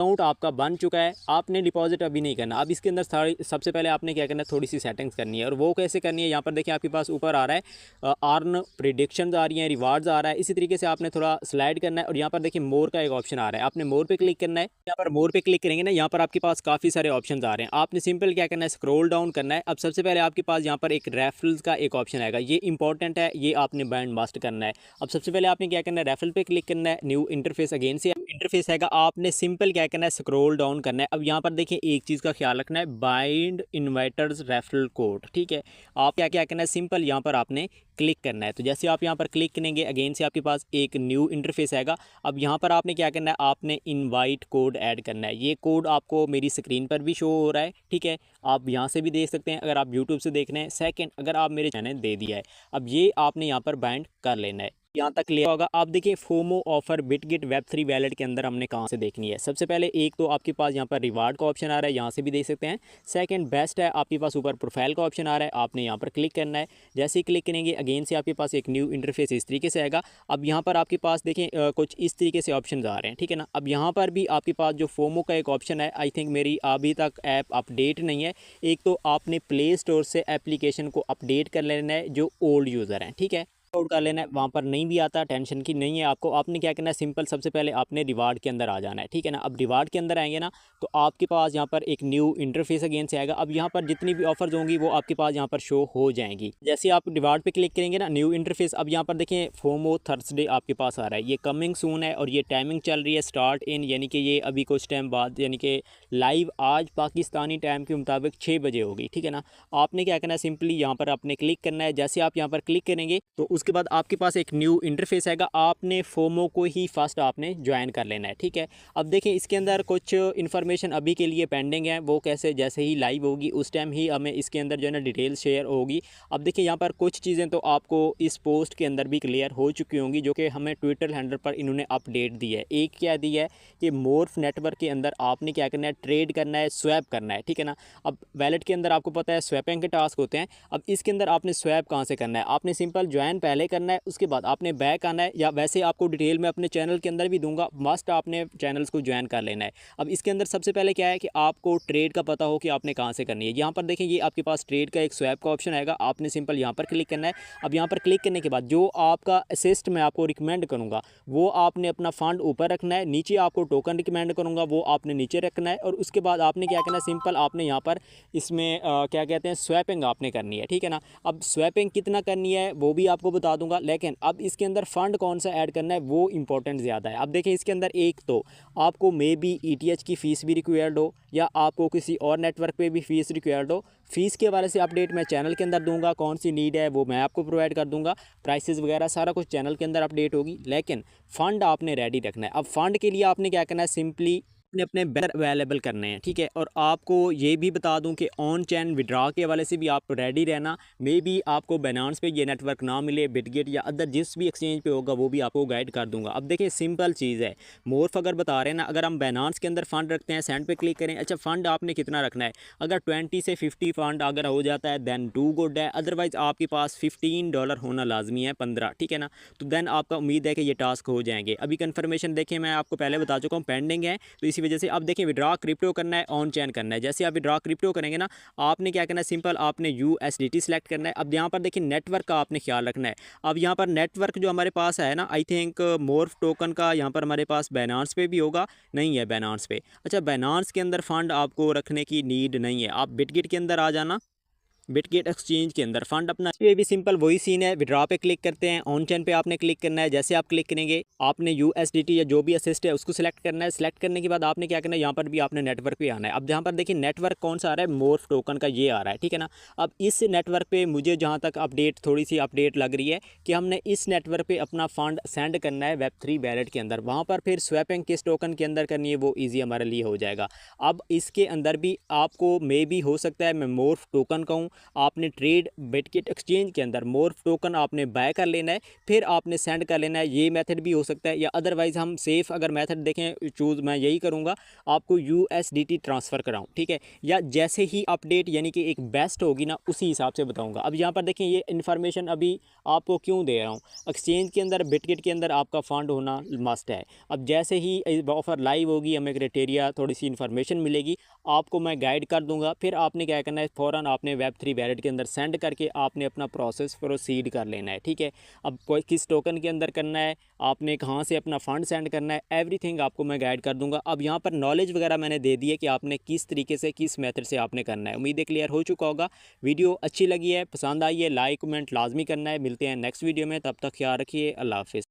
Account आपका बन चुका है, आपने डिपॉजिट अभी नहीं करना। अब इसके अंदर सारी सबसे पहले आपने क्या करना है, थोड़ी सी सेटिंग्स करनी है। और वो कैसे करनी है, यहाँ पर देखिए आपके पास ऊपर आ रहा है अर्न प्रिडिक्शंस आ रही हैं, रिवार्ड्स आ रहा है। इसी तरीके से आपने थोड़ा स्लाइड करना है और यहाँ पर देखिए मोर का एक ऑप्शन आ रहा है, आपने मोर पे क्लिक करना है। यहाँ पर मोर पे क्लिक करेंगे ना, यहाँ पर आपके पास काफ़ी सारे ऑप्शन आ रहे हैं। आपने सिंपल क्या करना है, स्क्रॉल डाउन करना है। अब सबसे पहले आपके पास यहाँ पर एक रेफरल्स का एक ऑप्शन आएगा, ये इंपॉर्टेंट है, ये आपने बैंड मस्ट करना है। अब सबसे पहले आपने क्या करना है, रेफरल पे क्लिक करना है। न्यू इंटरफेस अगेन से इंटरफेस आएगा, आपने सिंपल क्या करना है, स्क्रॉल डाउन करना है। अब यहाँ पर देखिए एक चीज़ का ख्याल रखना है, बाइंड इन्वाइटर्स रेफरल कोड, ठीक है। आप क्या क्या करना है, सिंपल यहाँ पर आपने क्लिक करना है। तो जैसे आप यहाँ पर क्लिक करेंगे अगेन से आपके पास एक न्यू इंटरफेस आएगा। अब यहाँ पर आपने क्या करना है, आपने इनवाइट कोड ऐड करना है। ये कोड आपको मेरी स्क्रीन पर भी शो हो रहा है, ठीक है। आप यहाँ से भी देख सकते हैं अगर आप यूट्यूब से देख रहे हैं। सेकंड, अगर आप मेरे चैनल दे दिया है, अब ये आपने यहाँ पर बाइंड कर लेना है। यहाँ तक क्लियर होगा। आप देखिए फोमो ऑफर बिटगिट वेब3 वैलेट के अंदर हमने कहाँ से देखनी है। सबसे पहले एक तो आपके पास यहाँ पर रिवार्ड का ऑप्शन आ रहा है, यहाँ से भी देख सकते हैं। सेकंड बेस्ट है, आपके पास ऊपर प्रोफाइल का ऑप्शन आ रहा है, आपने यहाँ पर क्लिक करना है। जैसे ही क्लिक करेंगे अगेन से आपके पास एक न्यू इंटरफेस इस तरीके से आएगा। अब यहाँ पर आपके पास देखें कुछ इस तरीके से ऑप्शन आ रहे हैं, ठीक है ना। अब यहाँ पर भी आपके पास जो फोमो का एक ऑप्शन है, आई थिंक मेरी अभी तक ऐप अपडेट नहीं है। एक तो आपने प्ले स्टोर से एप्लीकेशन को अपडेट कर लेना है जो ओल्ड यूज़र हैं, ठीक है। आउट कर लेना है, वहाँ पर नहीं भी आता, टेंशन की नहीं है आपको। आपने क्या करना है, सिंपल सबसे पहले आपने रिवार्ड के अंदर आ जाना है, ठीक है ना। अब रिवार्ड के अंदर आएंगे ना, तो आपके पास यहाँ पर एक न्यू इंटरफेस अगेन से आएगा। अब यहाँ पर जितनी भी ऑफर्स होंगी वो आपके पास यहाँ पर शो हो जाएंगी। जैसे आप रिवार्ड पे क्लिक करेंगे ना, न्यू इंटरफेस, अब यहाँ पर देखें फोमो थर्सडे आपके पास आ रहा है, ये कमिंग सून है और ये टाइमिंग चल रही है स्टार्ट इन, यानी कि ये अभी कुछ टाइम बाद, यानी कि लाइव आज पाकिस्तानी टाइम के मुताबिक 6 बजे होगी, ठीक है ना। आपने क्या करना है, सिंपली यहाँ पर आपने क्लिक करना है। जैसे आप यहाँ पर क्लिक करेंगे तो उसके बाद आपके पास एक न्यू इंटरफेस आएगा, आपने फोमो को ही फर्स्ट आपने ज्वाइन कर लेना है, ठीक है। अब देखें इसके अंदर कुछ इन्फॉर्मेशन अभी के लिए पेंडिंग है, वो कैसे, जैसे ही लाइव होगी उस टाइम ही हमें इसके अंदर जो है ना डिटेल शेयर होगी। अब देखिए यहाँ पर कुछ चीज़ें तो आपको इस पोस्ट के अंदर भी क्लियर हो चुकी होंगी, जो कि हमें ट्विटर हैंडल पर इन्होंने अपडेट दी है। एक क्या दी है कि मोर्फ नेटवर्क के अंदर आपने क्या करना है, ट्रेड करना है, स्वैप करना है, ठीक है ना। अब वैलेट के अंदर आपको पता है स्वैपिंग के टास्क होते हैं। अब इसके अंदर आपने स्वैप कहाँ से करना है, आपने सिंपल ज्वाइन पहले करना है, उसके बाद आपने बैक आना है, या वैसे आपको डिटेल में अपने चैनल के अंदर भी दूंगा, मस्ट आपने चैनल्स को ज्वाइन कर लेना है। अब इसके अंदर सबसे पहले क्या है कि आपको ट्रेड का पता हो कि आपने कहाँ से करनी है। यहाँ पर देखें ये आपके पास ट्रेड का एक स्वैप का ऑप्शन आएगा, आपने सिंपल यहाँ पर क्लिक करना है। अब यहाँ पर क्लिक करने के बाद जो आपका असिस्ट मैं आपको रिकमेंड करूँगा वो आपने अपना फंड ऊपर रखना है, नीचे आपको टोकन रिकमेंड करूँगा वो आपने नीचे रखना है। और उसके बाद आपने क्या करना है, सिंपल आपने यहाँ पर इसमें क्या कहते हैं, स्वैपिंग आपने करनी है, ठीक है ना। अब स्वैपिंग कितना करनी है वो भी आपको बता दूंगा, लेकिन अब इसके अंदर फंड कौन सा ऐड करना है वो इंपॉर्टेंट ज़्यादा है। अब देखिए इसके अंदर एक तो आपको मे बी ETH की फ़ीस भी रिक्वायर्ड हो, या आपको किसी और नेटवर्क पे भी फ़ीस रिक्वायर्ड हो। फ़ीस के बारे से अपडेट मैं चैनल के अंदर दूंगा, कौन सी नीड है वो मैं आपको प्रोवाइड कर दूंगा, प्राइसेस वगैरह सारा कुछ चैनल के अंदर अपडेट होगी। लेकिन फ़ंड आपने रेडी रखना है। अब फंड के लिए आपने क्या करना है, सिंपली अपने अपने बैनर अवेलेबल करने हैं, ठीक है। और आपको ये भी बता दूं कि ऑन चैन विड्रा के हवाले से भी आप रेडी रहना। मे बी आपको बाइनेंस पे ये नेटवर्क ना मिले, बिटगेट या अदर जिस भी एक्सचेंज पे होगा वो भी आपको गाइड कर दूंगा। अब देखिए सिंपल चीज़ है, मोर्फ अगर बता रहे हैं ना, अगर हम बाइनेंस के अंदर फ़ंड रखते हैं, सेंड पे क्लिक करें, अच्छा फ़ंड आपने कितना रखना है, अगर 20 से 50 फ़ंड अगर हो जाता है देन टू गुड है, अदरवाइज़ आपके पास $15 होना लाजमी है, 15, ठीक है ना। तो देन आपका उम्मीद है कि ये टास्क हो जाएंगे। अभी कन्फर्मेशन देखें मैं आपको पहले बता चुका हूँ पेंडिंग है, तो इसी वजह से अब देखिए विड्रॉ क्रिप्टो करना है, ऑन चैन करना है। जैसे आप विड्रॉ क्रिप्टो करेंगे ना, आपने क्या करना है, सिंपल आपने USDT सेलेक्ट करना है। अब यहाँ पर देखिए नेटवर्क का आपने ख्याल रखना है। अब यहाँ पर नेटवर्क जो हमारे पास है ना, आई थिंक मोर्फ टोकन का यहाँ पर हमारे पास बाइनेंस पे भी होगा, नहीं है बाइनेंस पे। अच्छा बाइनेंस के अंदर फंड आपको रखने की नीड नहीं है, आप बिटगिट के अंदर आ जाना, बिटगेट एक्सचेंज के अंदर फंड अपना, ये भी सिंपल वही सीन है। विड्रॉ पे क्लिक करते हैं, ऑन चैन पे आपने क्लिक करना है। जैसे आप क्लिक करेंगे आपने USDT या जो भी असिस्ट है उसको सिलेक्ट करना है। सिलेक्ट करने के बाद आपने क्या करना है, यहाँ पर भी आपने नेटवर्क पे आना है। अब यहाँ पर देखिए नेटवर्क कौन सा आ रहा है, मोर्फ टोकन का ये आ रहा है, ठीक है ना। अब इस नेटवर्क पे मुझे जहाँ तक अपडेट थोड़ी सी अपडेट लग रही है कि हमने इस नेटवर्क पे अपना फंड सेंड करना है Web3 वैलेट के अंदर। वहाँ पर फिर स्वैपिंग किस टोकन के अंदर करनी है वो ईजी हमारे लिए हो जाएगा। अब इसके अंदर भी आपको मे भी हो सकता है मैं मोर्फ टोकन कहूँ, आपने ट्रेड बिटकिट एक्सचेंज के अंदर मोर्फ टोकन आपने बाय कर लेना है, फिर आपने सेंड कर लेना है। ये मेथड भी हो सकता है, या अदरवाइज़ हम सेफ़ अगर मेथड देखें चूज़ मैं यही करूँगा, आपको USDT ट्रांसफ़र कराऊँ, ठीक है। या जैसे ही अपडेट यानी कि एक बेस्ट होगी ना, उसी हिसाब से बताऊँगा। अब यहाँ पर देखें ये इन्फॉर्मेशन अभी आपको क्यों दे रहा हूँ, एक्सचेंज के अंदर बिटकिट के अंदर आपका फ़ंड होना मस्ट है। अब जैसे ही ऑफ़र लाइव होगी, हमें क्राइटेरिया थोड़ी सी इन्फॉर्मेशन मिलेगी, आपको मैं गाइड कर दूंगा। फिर आपने क्या करना है, फ़ौरन आपने Web3 वैलेट के अंदर सेंड करके आपने अपना प्रोसेस प्रोसीड कर लेना है, ठीक है। अब कोई किस टोकन के अंदर करना है, आपने कहाँ से अपना फ़ंड सेंड करना है, एवरीथिंग आपको मैं गाइड कर दूंगा। अब यहाँ पर नॉलेज वगैरह मैंने दे दी है कि आपने किस तरीके से किस मेथड से आपने करना है। उम्मीद है क्लियर हो चुका होगा। वीडियो अच्छी लगी है, पसंद आई है, लाइक कमेंट लाजमी करना है। मिलते हैं नेक्स्ट वीडियो में, तब तक ख्याल रखिए। अल्लाह हाफिज़।